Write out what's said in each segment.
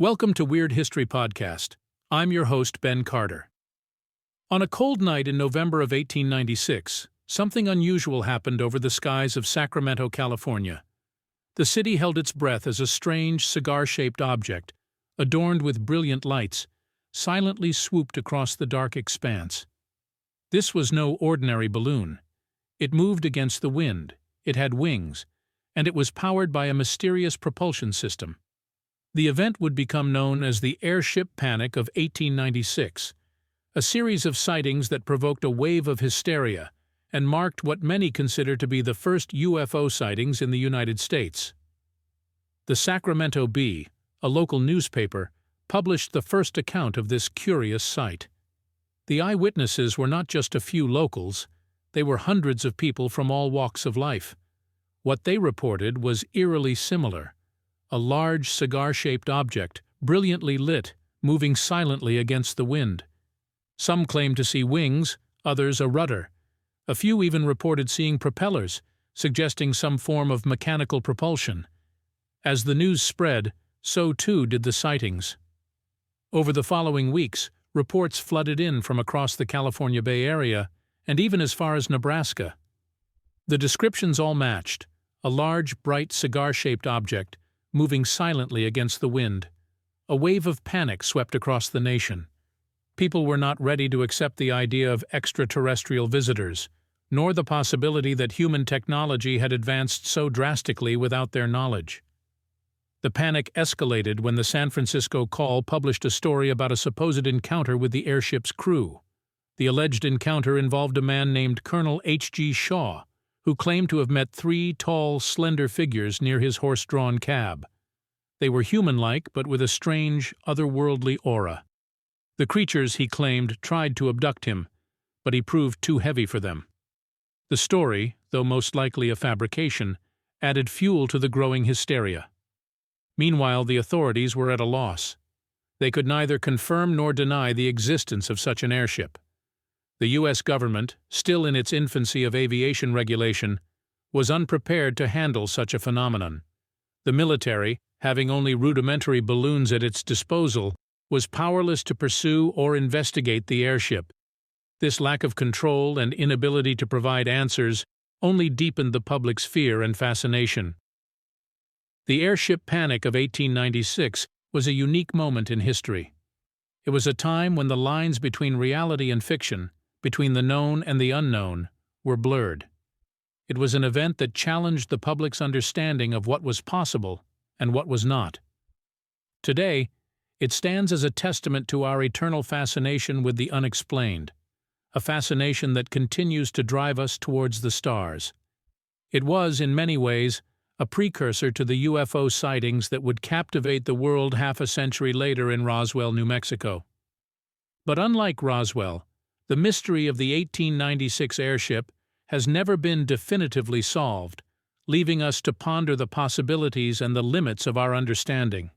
Welcome to Weird History Podcast. I'm your host, Ben Carter. On a cold night in November of 1896, something unusual happened over the skies of Sacramento, California. The city held its breath as a strange, cigar-shaped object, adorned with brilliant lights, silently swooped across the dark expanse. This was no ordinary balloon. It moved against the wind, it had wings, and it was powered by a mysterious propulsion system. The event would become known as the Airship Panic of 1896, a series of sightings that provoked a wave of hysteria and marked what many consider to be the first UFO sightings in the United States. The Sacramento Bee, a local newspaper, published the first account of this curious sight. The eyewitnesses were not just a few locals, they were hundreds of people from all walks of life. What they reported was eerily similar. A large cigar-shaped object, brilliantly lit, moving silently against the wind. Some claimed to see wings, others a rudder. A few even reported seeing propellers, suggesting some form of mechanical propulsion. As the news spread, so too did the sightings. Over the following weeks, reports flooded in from across the California Bay Area, and even as far as Nebraska. The descriptions all matched: a large, bright, cigar-shaped object, moving silently against the wind. A wave of panic swept across the nation. People were not ready to accept the idea of extraterrestrial visitors, nor the possibility that human technology had advanced so drastically without their knowledge. The panic escalated when the San Francisco Call published a story about a supposed encounter with the airship's crew. The alleged encounter involved a man named Colonel H.G. Shaw, who claimed to have met three tall, slender figures near his horse-drawn cab. They were human-like, but with a strange, otherworldly aura. The creatures, he claimed, tried to abduct him, but he proved too heavy for them. The story, though most likely a fabrication, added fuel to the growing hysteria. Meanwhile, the authorities were at a loss. They could neither confirm nor deny the existence of such an airship. The U.S. government, still in its infancy of aviation regulation, was unprepared to handle such a phenomenon. The military, having only rudimentary balloons at its disposal, was powerless to pursue or investigate the airship. This lack of control and inability to provide answers only deepened the public's fear and fascination. The Airship Panic of 1896 was a unique moment in history. It was a time when the lines between reality and fiction, between the known and the unknown, were blurred. It was an event that challenged the public's understanding of what was possible and what was not. Today, it stands as a testament to our eternal fascination with the unexplained, a fascination that continues to drive us towards the stars. It was, in many ways, a precursor to the UFO sightings that would captivate the world half a century later in Roswell, New Mexico. But unlike Roswell, the mystery of the 1896 airship has never been definitively solved, leaving us to ponder the possibilities and the limits of our understanding.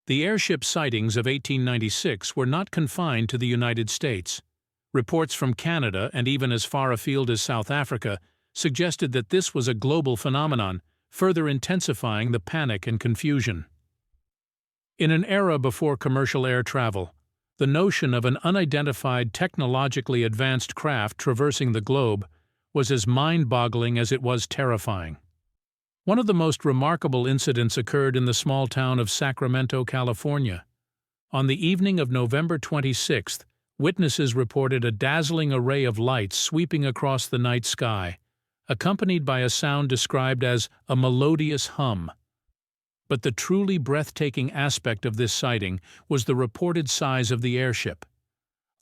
The airship sightings of 1896 were not confined to the United States. Reports from Canada and even as far afield as South Africa suggested that this was a global phenomenon, further intensifying the panic and confusion. In an era before commercial air travel, the notion of an unidentified, technologically advanced craft traversing the globe was as mind-boggling as it was terrifying. One of the most remarkable incidents occurred in the small town of Sacramento, California. On the evening of November 26th, witnesses reported a dazzling array of lights sweeping across the night sky, accompanied by a sound described as a melodious hum. But the truly breathtaking aspect of this sighting was the reported size of the airship.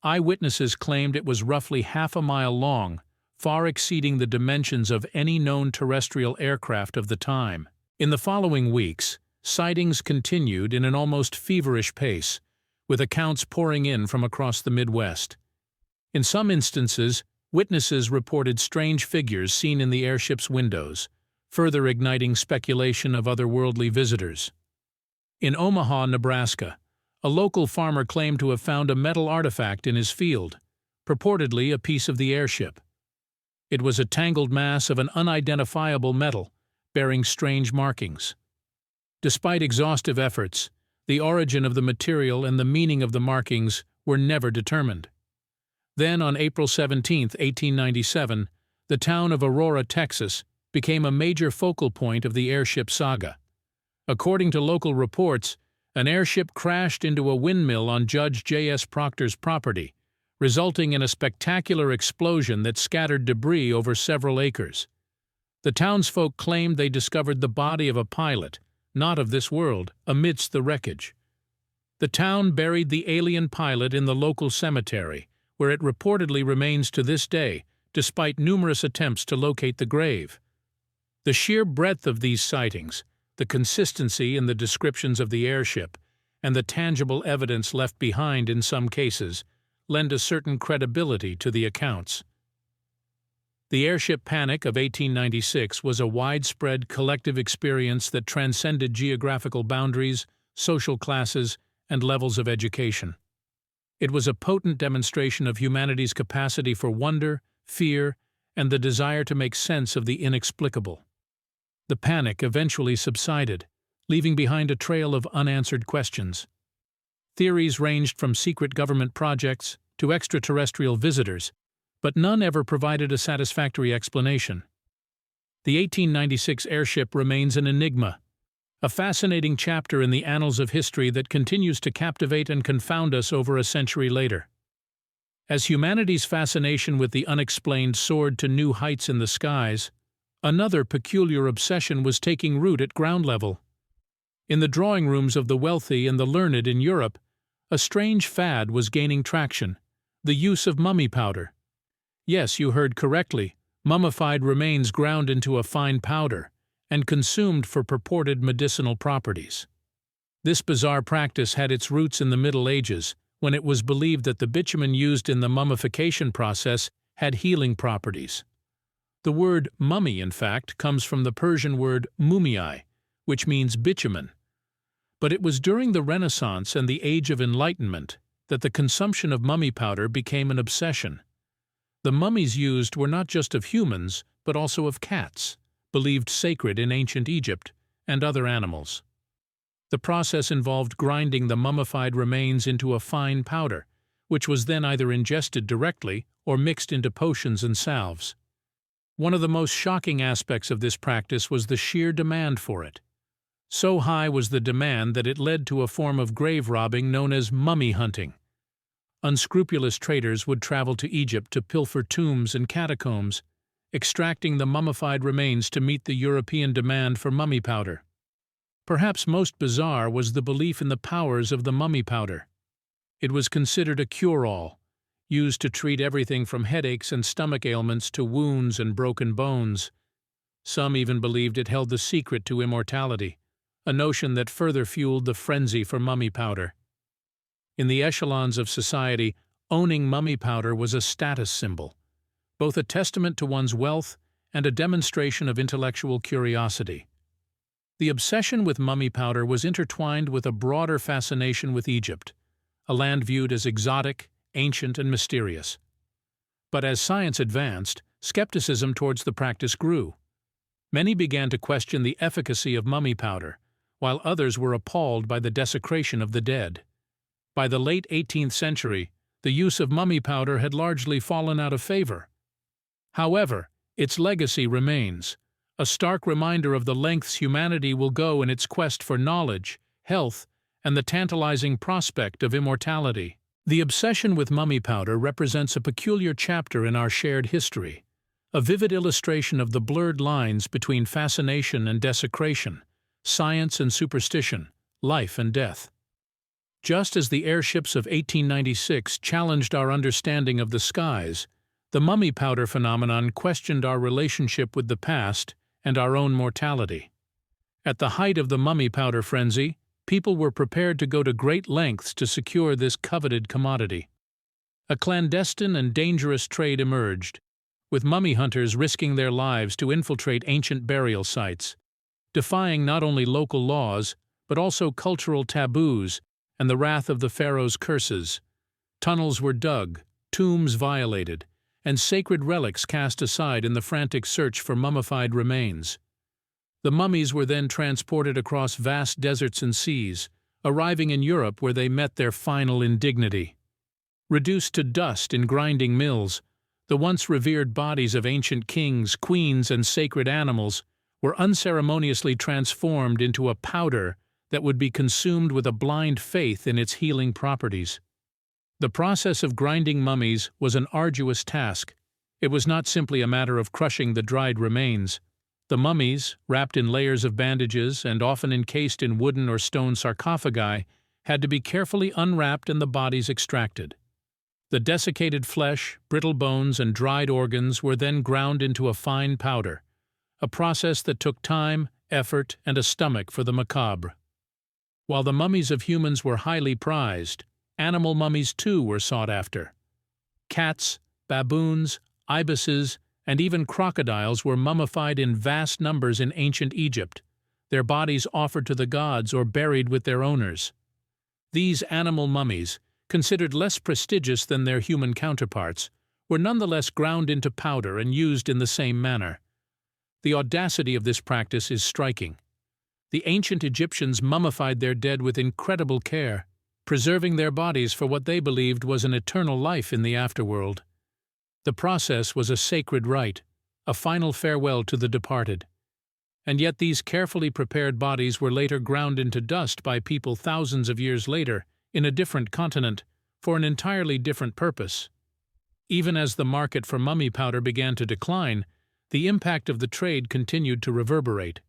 Eyewitnesses claimed it was roughly half a mile long, far exceeding the dimensions of any known terrestrial aircraft of the time. In the following weeks, sightings continued in an almost feverish pace, with accounts pouring in from across the Midwest. In some instances, witnesses reported strange figures seen in the airship's windows, further igniting speculation of otherworldly visitors. In Omaha, Nebraska, a local farmer claimed to have found a metal artifact in his field, purportedly a piece of the airship. It was a tangled mass of an unidentifiable metal, bearing strange markings. Despite exhaustive efforts, The origin of the material and the meaning of the markings were never determined. Then, on April 17, 1897, the town of Aurora, Texas, became a major focal point of the airship saga. According to local reports, an airship crashed into a windmill on Judge J.S. Proctor's property, resulting in a spectacular explosion that scattered debris over several acres. The townsfolk claimed they discovered the body of a pilot, not of this world, amidst the wreckage. The town buried the alien pilot in the local cemetery, where it reportedly remains to this day, despite numerous attempts to locate the grave. The sheer breadth of these sightings, the consistency in the descriptions of the airship, and the tangible evidence left behind in some cases, lend a certain credibility to the accounts. The airship panic of 1896 was a widespread collective experience that transcended geographical boundaries, social classes, and levels of education. It was a potent demonstration of humanity's capacity for wonder, fear, and the desire to make sense of the inexplicable. The panic eventually subsided, leaving behind a trail of unanswered questions. Theories ranged from secret government projects to extraterrestrial visitors, but none ever provided a satisfactory explanation. The 1896 airship remains an enigma, a fascinating chapter in the annals of history that continues to captivate and confound us over a century later. As humanity's fascination with the unexplained soared to new heights in the skies, another peculiar obsession was taking root at ground level. In the drawing rooms of the wealthy and the learned in Europe, a strange fad was gaining traction: the use of mummy powder. Yes, you heard correctly, mummified remains ground into a fine powder and consumed for purported medicinal properties. This bizarre practice had its roots in the Middle Ages, when it was believed that the bitumen used in the mummification process had healing properties. The word mummy, in fact, comes from the Persian word mumii, which means bitumen. But it was during the Renaissance and the Age of Enlightenment that the consumption of mummy powder became an obsession. The mummies used were not just of humans, but also of cats, believed sacred in ancient Egypt, and other animals. The process involved grinding the mummified remains into a fine powder, which was then either ingested directly or mixed into potions and salves. One of the most shocking aspects of this practice was the sheer demand for it. So high was the demand that it led to a form of grave robbing known as mummy hunting. Unscrupulous traders would travel to Egypt to pilfer tombs and catacombs, extracting the mummified remains to meet the European demand for mummy powder. Perhaps most bizarre was the belief in the powers of the mummy powder. It was considered a cure-all, used to treat everything from headaches and stomach ailments to wounds and broken bones. Some even believed it held the secret to immortality, a notion that further fueled the frenzy for mummy powder. In the echelons of society, owning mummy powder was a status symbol, both a testament to one's wealth and a demonstration of intellectual curiosity. The obsession with mummy powder was intertwined with a broader fascination with Egypt, a land viewed as exotic, ancient, and mysterious. But as science advanced, skepticism towards the practice grew. Many began to question the efficacy of mummy powder, while others were appalled by the desecration of the dead. By the late 18th century, the use of mummy powder had largely fallen out of favor. However, its legacy remains, a stark reminder of the lengths humanity will go in its quest for knowledge, health, and the tantalizing prospect of immortality. The obsession with mummy powder represents a peculiar chapter in our shared history, a vivid illustration of the blurred lines between fascination and desecration, science and superstition, life and death. Just as the airships of 1896 challenged our understanding of the skies, the mummy powder phenomenon questioned our relationship with the past and our own mortality. At the height of the mummy powder frenzy, people were prepared to go to great lengths to secure this coveted commodity. A clandestine and dangerous trade emerged, with mummy hunters risking their lives to infiltrate ancient burial sites, defying not only local laws, but also cultural taboos and the wrath of the pharaoh's curses. Tunnels were dug, tombs violated, and sacred relics cast aside in the frantic search for mummified remains. The mummies were then transported across vast deserts and seas, arriving in Europe where they met their final indignity. Reduced to dust in grinding mills, the once revered bodies of ancient kings, queens, and sacred animals were unceremoniously transformed into a powder that would be consumed with a blind faith in its healing properties. The process of grinding mummies was an arduous task. It was not simply a matter of crushing the dried remains. The mummies, wrapped in layers of bandages and often encased in wooden or stone sarcophagi, had to be carefully unwrapped and the bodies extracted. The desiccated flesh, brittle bones, and dried organs were then ground into a fine powder, a process that took time, effort, and a stomach for the macabre. While the mummies of humans were highly prized, animal mummies too were sought after. Cats, baboons, ibises, and even crocodiles were mummified in vast numbers in ancient Egypt, their bodies offered to the gods or buried with their owners. These animal mummies, considered less prestigious than their human counterparts, were nonetheless ground into powder and used in the same manner. The audacity of this practice is striking. The ancient Egyptians mummified their dead with incredible care, preserving their bodies for what they believed was an eternal life in the afterworld. The process was a sacred rite, a final farewell to the departed. And yet these carefully prepared bodies were later ground into dust by people thousands of years later, in a different continent, for an entirely different purpose. Even as the market for mummy powder began to decline, the impact of the trade continued to reverberate.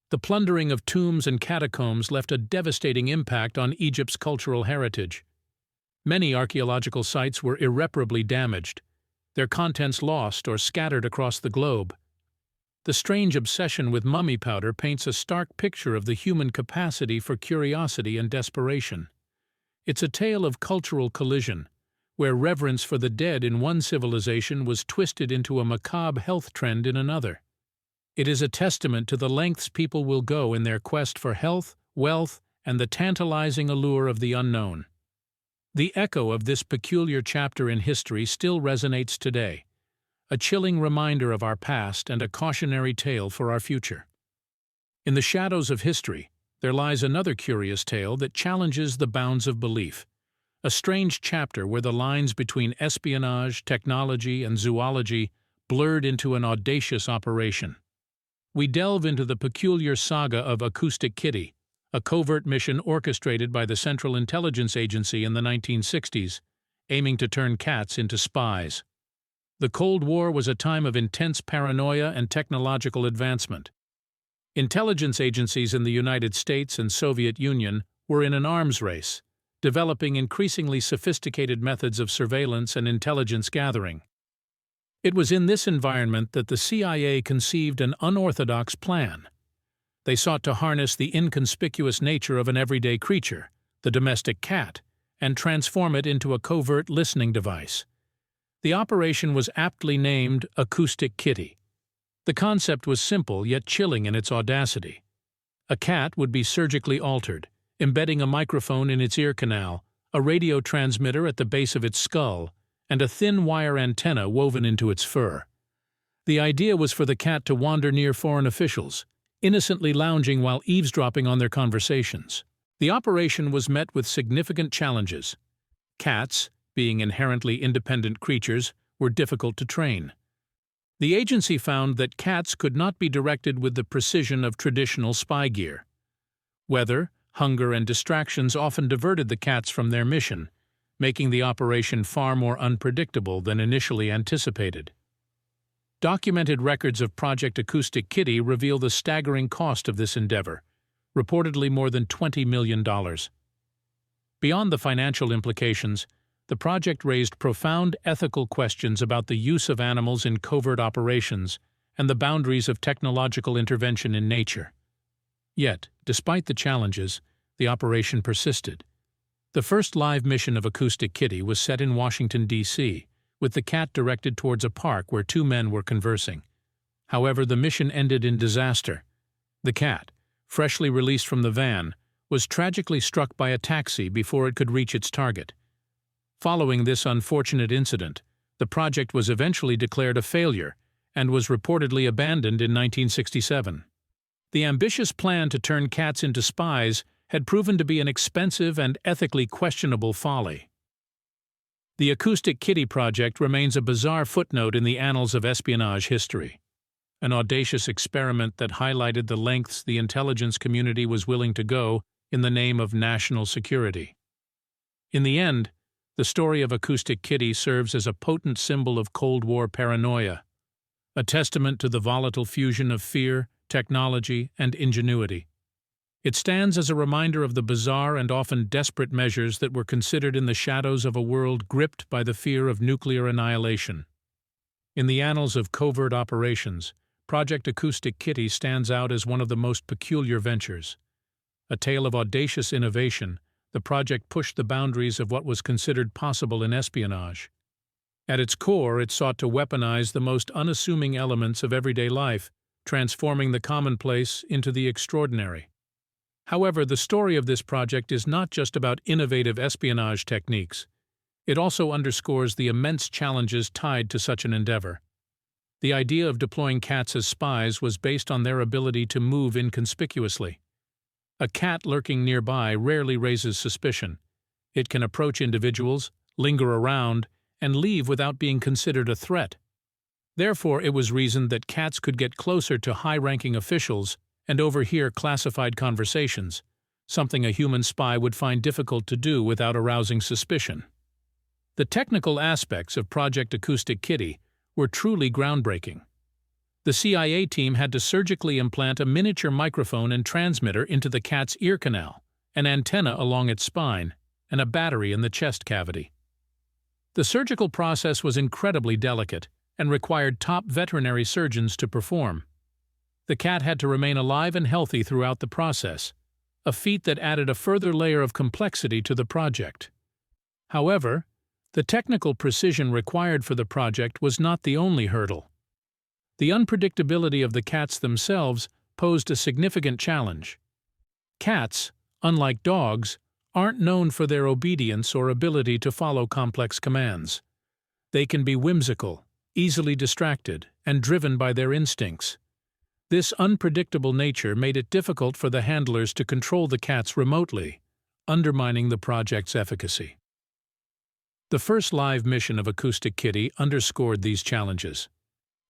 The plundering of tombs and catacombs left a devastating impact on Egypt's cultural heritage. Many archaeological sites were irreparably damaged, their contents lost or scattered across the globe. The strange obsession with mummy powder paints a stark picture of the human capacity for curiosity and desperation. It's a tale of cultural collision, where reverence for the dead in one civilization was twisted into a macabre health trend in another. It is a testament to the lengths people will go in their quest for health, wealth, and the tantalizing allure of the unknown. The echo of this peculiar chapter in history still resonates today, a chilling reminder of our past and a cautionary tale for our future. In the shadows of history, there lies another curious tale that challenges the bounds of belief, a strange chapter where the lines between espionage, technology, and zoology blurred into an audacious operation. We delve into the peculiar saga of Acoustic Kitty, a covert mission orchestrated by the Central Intelligence Agency in the 1960s, aiming to turn cats into spies. The Cold War was a time of intense paranoia and technological advancement. Intelligence agencies in the United States and Soviet Union were in an arms race, developing increasingly sophisticated methods of surveillance and intelligence gathering. It was in this environment that the CIA conceived an unorthodox plan. They sought to harness the inconspicuous nature of an everyday creature, the domestic cat, and transform it into a covert listening device. The operation was aptly named Acoustic Kitty. The concept was simple yet chilling in its audacity. A cat would be surgically altered, embedding a microphone in its ear canal, a radio transmitter at the base of its skull, and a thin wire antenna woven into its fur. The idea was for the cat to wander near foreign officials, innocently lounging while eavesdropping on their conversations. The operation was met with significant challenges. Cats, being inherently independent creatures, were difficult to train. The agency found that cats could not be directed with the precision of traditional spy gear. Weather, hunger, and distractions often diverted the cats from their mission, making the operation far more unpredictable than initially anticipated. Documented records of Project Acoustic Kitty reveal the staggering cost of this endeavor, reportedly more than $20 million. Beyond the financial implications, the project raised profound ethical questions about the use of animals in covert operations and the boundaries of technological intervention in nature. Yet, despite the challenges, the operation persisted. The first live mission of Acoustic Kitty was set in Washington, D.C., with the cat directed towards a park where two men were conversing. However, the mission ended in disaster. The cat, freshly released from the van, was tragically struck by a taxi before it could reach its target. Following this unfortunate incident, the project was eventually declared a failure and was reportedly abandoned in 1967. The ambitious plan to turn cats into spies had proven to be an expensive and ethically questionable folly. The Acoustic Kitty project remains a bizarre footnote in the annals of espionage history, an audacious experiment that highlighted the lengths the intelligence community was willing to go in the name of national security. In the end, the story of Acoustic Kitty serves as a potent symbol of Cold War paranoia, a testament to the volatile fusion of fear, technology, and ingenuity. It stands as a reminder of the bizarre and often desperate measures that were considered in the shadows of a world gripped by the fear of nuclear annihilation. In the annals of covert operations, Project Acoustic Kitty stands out as one of the most peculiar ventures. A tale of audacious innovation, the project pushed the boundaries of what was considered possible in espionage. At its core, it sought to weaponize the most unassuming elements of everyday life, transforming the commonplace into the extraordinary. However, the story of this project is not just about innovative espionage techniques. It also underscores the immense challenges tied to such an endeavor. The idea of deploying cats as spies was based on their ability to move inconspicuously. A cat lurking nearby rarely raises suspicion. It can approach individuals, linger around, and leave without being considered a threat. Therefore, it was reasoned that cats could get closer to high-ranking officials and overhear classified conversations, something a human spy would find difficult to do without arousing suspicion. The technical aspects of Project Acoustic Kitty were truly groundbreaking. The CIA team had to surgically implant a miniature microphone and transmitter into the cat's ear canal, an antenna along its spine, and a battery in the chest cavity. The surgical process was incredibly delicate and required top veterinary surgeons to perform. The cat had to remain alive and healthy throughout the process, a feat that added a further layer of complexity to the project. However, the technical precision required for the project was not the only hurdle. The unpredictability of the cats themselves posed a significant challenge. Cats, unlike dogs, aren't known for their obedience or ability to follow complex commands. They can be whimsical, easily distracted, and driven by their instincts. This unpredictable nature made it difficult for the handlers to control the cats remotely, undermining the project's efficacy. The first live mission of Acoustic Kitty underscored these challenges.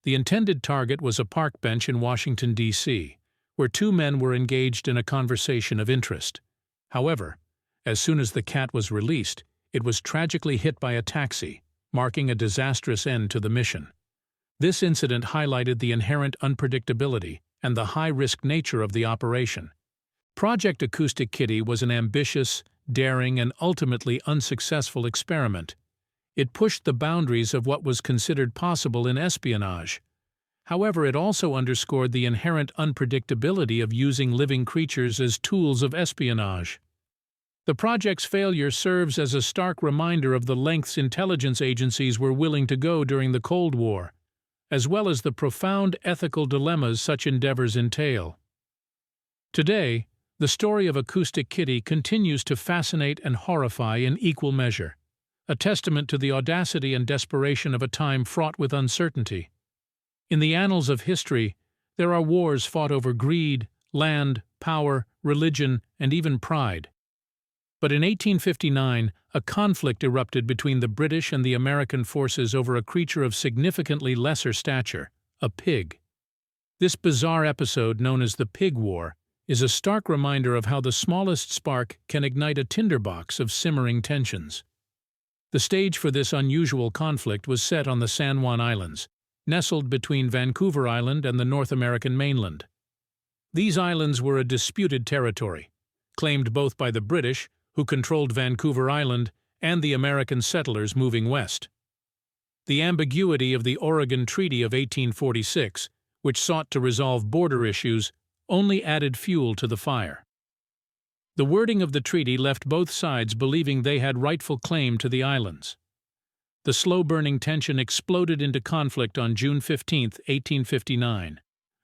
The intended target was a park bench in Washington, D.C., where two men were engaged in a conversation of interest. However, as soon as the cat was released, it was tragically hit by a taxi, marking a disastrous end to the mission. This incident highlighted the inherent unpredictability and the high-risk nature of the operation. Project Acoustic Kitty was an ambitious, daring, and ultimately unsuccessful experiment. It pushed the boundaries of what was considered possible in espionage. However, it also underscored the inherent unpredictability of using living creatures as tools of espionage. The project's failure serves as a stark reminder of the lengths intelligence agencies were willing to go during the Cold War, as well as the profound ethical dilemmas such endeavors entail. Today, the story of Acoustic Kitty continues to fascinate and horrify in equal measure, a testament to the audacity and desperation of a time fraught with uncertainty. In the annals of history, there are wars fought over greed, land, power, religion, and even pride. But in 1859, a conflict erupted between the British and the American forces over a creature of significantly lesser stature, a pig. This bizarre episode, known as the Pig War, is a stark reminder of how the smallest spark can ignite a tinderbox of simmering tensions. The stage for this unusual conflict was set on the San Juan Islands, nestled between Vancouver Island and the North American mainland. These islands were a disputed territory, claimed both by the British, who controlled Vancouver Island, and the American settlers moving west. The ambiguity of the Oregon Treaty of 1846, which sought to resolve border issues, only added fuel to the fire. The wording of the treaty left both sides believing they had rightful claim to the islands. The slow-burning tension exploded into conflict on June 15, 1859,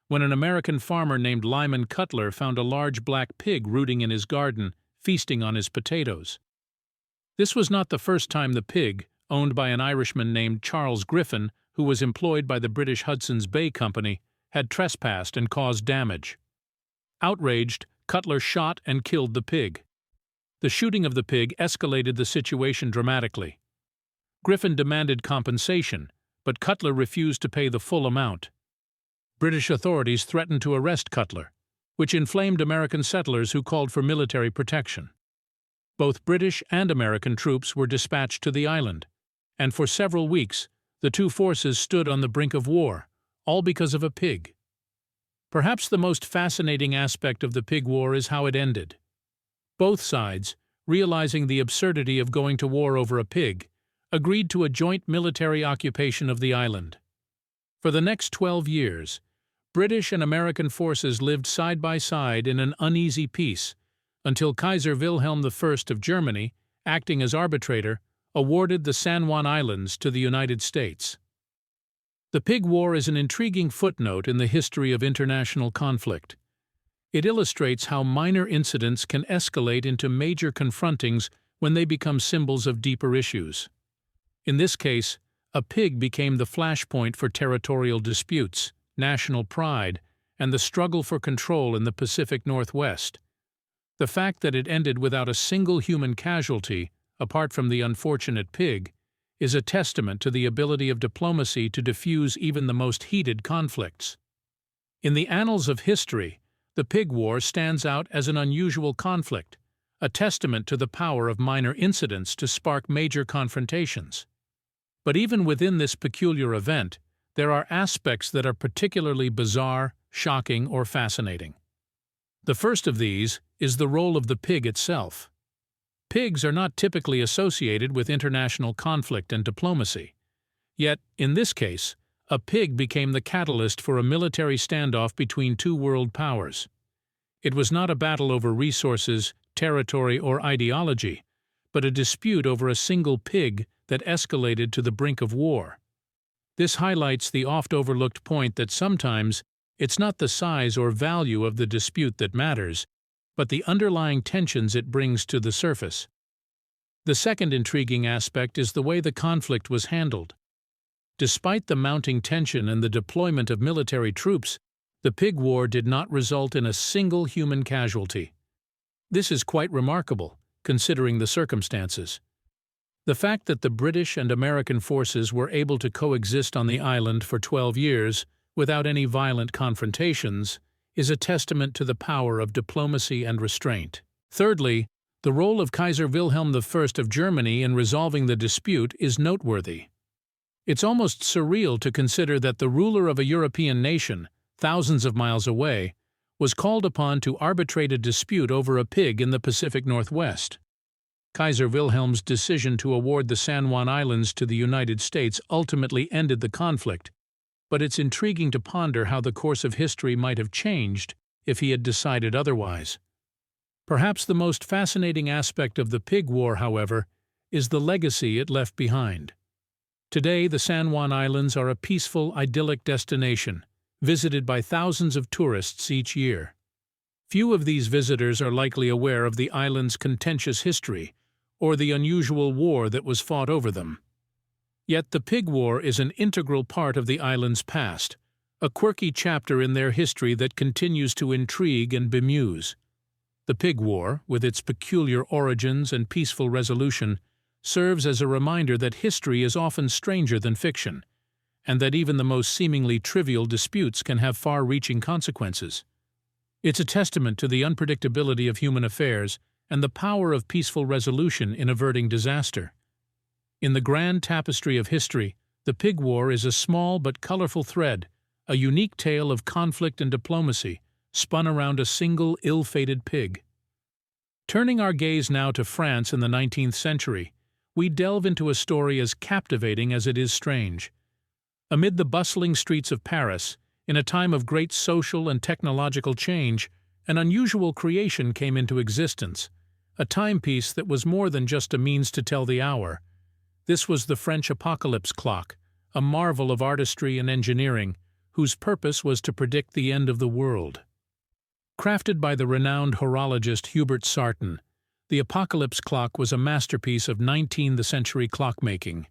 when an American farmer named Lyman Cutler found a large black pig rooting in his garden, feasting on his potatoes. This was not the first time the pig, owned by an Irishman named Charles Griffin, who was employed by the British Hudson's Bay Company, had trespassed and caused damage. Outraged, Cutler shot and killed the pig. The shooting of the pig escalated the situation dramatically. Griffin demanded compensation, but Cutler refused to pay the full amount. British authorities threatened to arrest Cutler, which inflamed American settlers who called for military protection. Both British and American troops were dispatched to the island, and for several weeks the two forces stood on the brink of war, all because of a pig. Perhaps the most fascinating aspect of the pig war is how it ended. Both sides, realizing the absurdity of going to war over a pig, agreed to a joint military occupation of the island. For the next 12 years, British and American forces lived side by side in an uneasy peace, until Kaiser Wilhelm I of Germany, acting as arbitrator, awarded the San Juan Islands to the United States. The Pig War is an intriguing footnote in the history of international conflict. It illustrates how minor incidents can escalate into major confrontings when they become symbols of deeper issues. In this case, a pig became the flashpoint for territorial disputes, national pride, and the struggle for control in the Pacific Northwest. The fact that it ended without a single human casualty, apart from the unfortunate pig, is a testament to the ability of diplomacy to diffuse even the most heated conflicts. In the annals of history, the Pig War stands out as an unusual conflict, a testament to the power of minor incidents to spark major confrontations. But even within this peculiar event, there are aspects that are particularly bizarre, shocking, or fascinating. The first of these is the role of the pig itself. Pigs are not typically associated with international conflict and diplomacy. Yet, in this case, a pig became the catalyst for a military standoff between two world powers. It was not a battle over resources, territory, or ideology, but a dispute over a single pig that escalated to the brink of war. This highlights the oft-overlooked point that sometimes it's not the size or value of the dispute that matters, but the underlying tensions it brings to the surface. The second intriguing aspect is the way the conflict was handled. Despite the mounting tension and the deployment of military troops, the Pig War did not result in a single human casualty. This is quite remarkable, considering the circumstances. The fact that the British and American forces were able to coexist on the island for 12 years without any violent confrontations is a testament to the power of diplomacy and restraint. Thirdly, the role of Kaiser Wilhelm I of Germany in resolving the dispute is noteworthy. It's almost surreal to consider that the ruler of a European nation, thousands of miles away, was called upon to arbitrate a dispute over a pig in the Pacific Northwest. Kaiser Wilhelm's decision to award the San Juan Islands to the United States ultimately ended the conflict, but it's intriguing to ponder how the course of history might have changed if he had decided otherwise. Perhaps the most fascinating aspect of the Pig War, however, is the legacy it left behind. Today, the San Juan Islands are a peaceful, idyllic destination, visited by thousands of tourists each year. Few of these visitors are likely aware of the island's contentious history or the unusual war that was fought over them. Yet the Pig War is an integral part of the island's past, a quirky chapter in their history that continues to intrigue and bemuse. The Pig War, with its peculiar origins and peaceful resolution, serves as a reminder that history is often stranger than fiction, and that even the most seemingly trivial disputes can have far-reaching consequences. It's a testament to the unpredictability of human affairs and the power of peaceful resolution in averting disaster. In the grand tapestry of history, the Pig War is a small but colorful thread, a unique tale of conflict and diplomacy, spun around a single ill-fated pig. Turning our gaze now to France in the 19th century, we delve into a story as captivating as it is strange. Amid the bustling streets of Paris, in a time of great social and technological change, an unusual creation came into existence, a timepiece that was more than just a means to tell the hour. This was the French apocalypse clock, a marvel of artistry and engineering, whose purpose was to predict the end of the world. Crafted by the renowned horologist Hubert Sarton, the apocalypse clock was a masterpiece of 19th century clockmaking.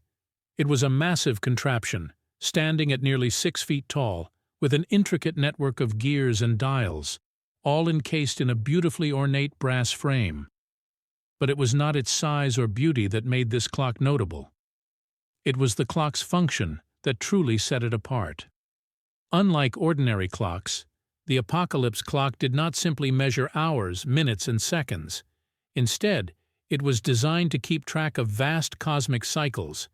It was a massive contraption, standing at nearly 6 feet tall, with an intricate network of gears and dials, all encased in a beautifully ornate brass frame. But it was not its size or beauty that made this clock notable. It was the clock's function that truly set it apart. Unlike ordinary clocks, the apocalypse clock did not simply measure hours, minutes, and seconds. Instead, it was designed to keep track of vast cosmic cycles,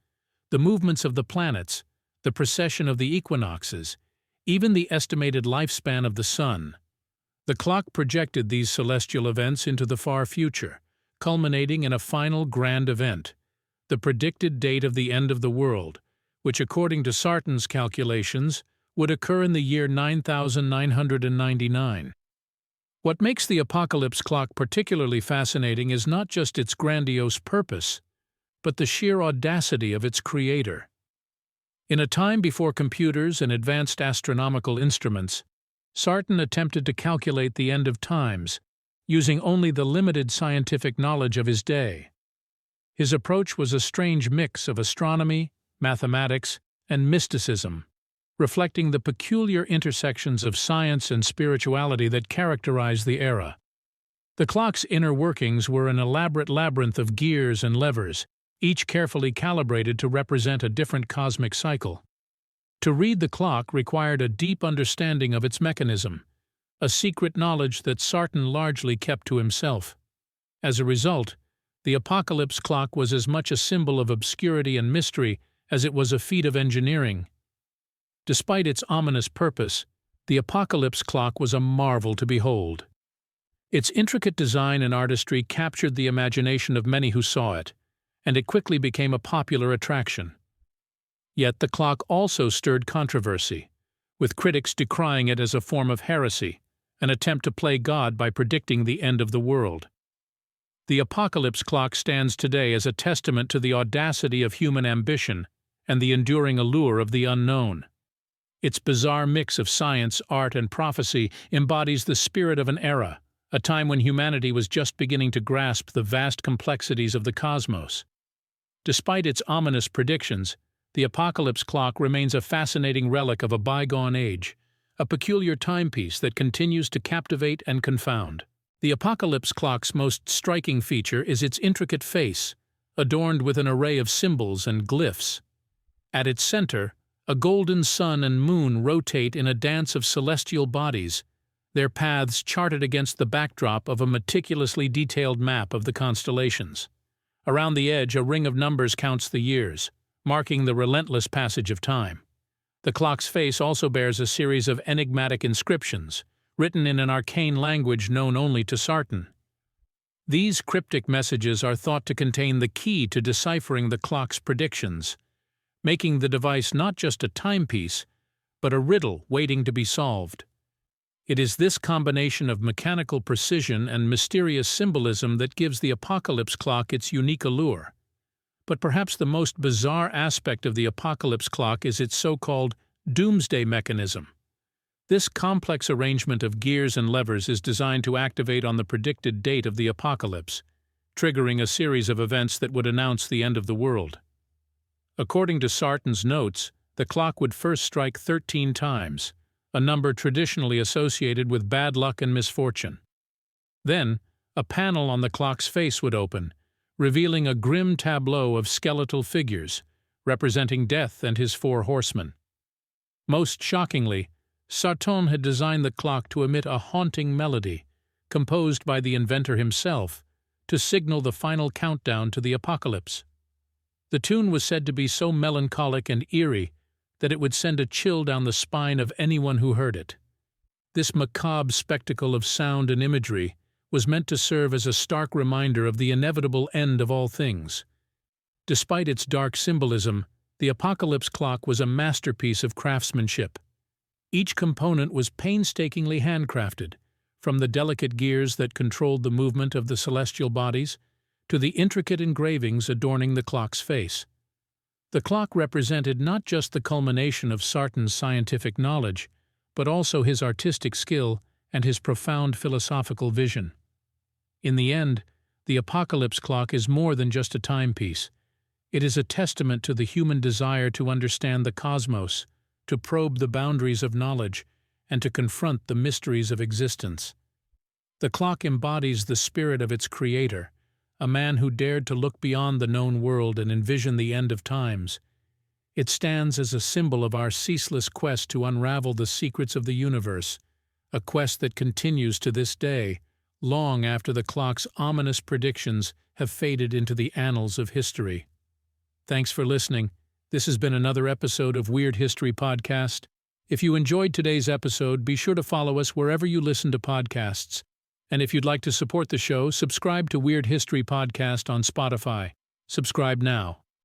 the movements of the planets, the precession of the equinoxes, even the estimated lifespan of the sun. The clock projected these celestial events into the far future, culminating in a final grand event, the predicted date of the end of the world, which according to Sarton's calculations would occur in the year 9999. What makes the apocalypse clock particularly fascinating is not just its grandiose purpose, but the sheer audacity of its creator. In a time before computers and advanced astronomical instruments, Sarton attempted to calculate the end of times, using only the limited scientific knowledge of his day. His approach was a strange mix of astronomy, mathematics, and mysticism, reflecting the peculiar intersections of science and spirituality that characterized the era. The clock's inner workings were an elaborate labyrinth of gears and levers, each carefully calibrated to represent a different cosmic cycle. To read the clock required a deep understanding of its mechanism, a secret knowledge that Sarton largely kept to himself. As a result, the apocalypse clock was as much a symbol of obscurity and mystery as it was a feat of engineering. Despite its ominous purpose, the apocalypse clock was a marvel to behold. Its intricate design and artistry captured the imagination of many who saw it, and it quickly became a popular attraction. Yet the clock also stirred controversy, with critics decrying it as a form of heresy, an attempt to play God by predicting the end of the world. The apocalypse clock stands today as a testament to the audacity of human ambition and the enduring allure of the unknown. Its bizarre mix of science, art, and prophecy embodies the spirit of an era, a time when humanity was just beginning to grasp the vast complexities of the cosmos. Despite its ominous predictions, the apocalypse clock remains a fascinating relic of a bygone age, a peculiar timepiece that continues to captivate and confound. The apocalypse clock's most striking feature is its intricate face, adorned with an array of symbols and glyphs. At its center, a golden sun and moon rotate in a dance of celestial bodies, their paths charted against the backdrop of a meticulously detailed map of the constellations. Around the edge, a ring of numbers counts the years, marking the relentless passage of time. The clock's face also bears a series of enigmatic inscriptions, written in an arcane language known only to Sarton. These cryptic messages are thought to contain the key to deciphering the clock's predictions, making the device not just a timepiece, but a riddle waiting to be solved. It is this combination of mechanical precision and mysterious symbolism that gives the apocalypse clock its unique allure. But perhaps the most bizarre aspect of the apocalypse clock is its so-called doomsday mechanism. This complex arrangement of gears and levers is designed to activate on the predicted date of the apocalypse, triggering a series of events that would announce the end of the world. According to Sarton's notes, the clock would first strike 13 times, a number traditionally associated with bad luck and misfortune. Then, a panel on the clock's face would open, revealing a grim tableau of skeletal figures, representing Death and his 4 horsemen. Most shockingly, Sarton had designed the clock to emit a haunting melody, composed by the inventor himself, to signal the final countdown to the apocalypse. The tune was said to be so melancholic and eerie that it would send a chill down the spine of anyone who heard it. This macabre spectacle of sound and imagery was meant to serve as a stark reminder of the inevitable end of all things. Despite its dark symbolism, the apocalypse clock was a masterpiece of craftsmanship. Each component was painstakingly handcrafted, from the delicate gears that controlled the movement of the celestial bodies to the intricate engravings adorning the clock's face. The clock represented not just the culmination of Sarton's scientific knowledge, but also his artistic skill and his profound philosophical vision. In the end, the apocalypse clock is more than just a timepiece. It is a testament to the human desire to understand the cosmos, to probe the boundaries of knowledge, and to confront the mysteries of existence. The clock embodies the spirit of its creator, a man who dared to look beyond the known world and envision the end of times. It stands as a symbol of our ceaseless quest to unravel the secrets of the universe, a quest that continues to this day, long after the clock's ominous predictions have faded into the annals of history. Thanks for listening. This has been another episode of Weird History Podcast. If you enjoyed today's episode, be sure to follow us wherever you listen to podcasts. And if you'd like to support the show, subscribe to Weird History Podcast on Spotify. Subscribe now.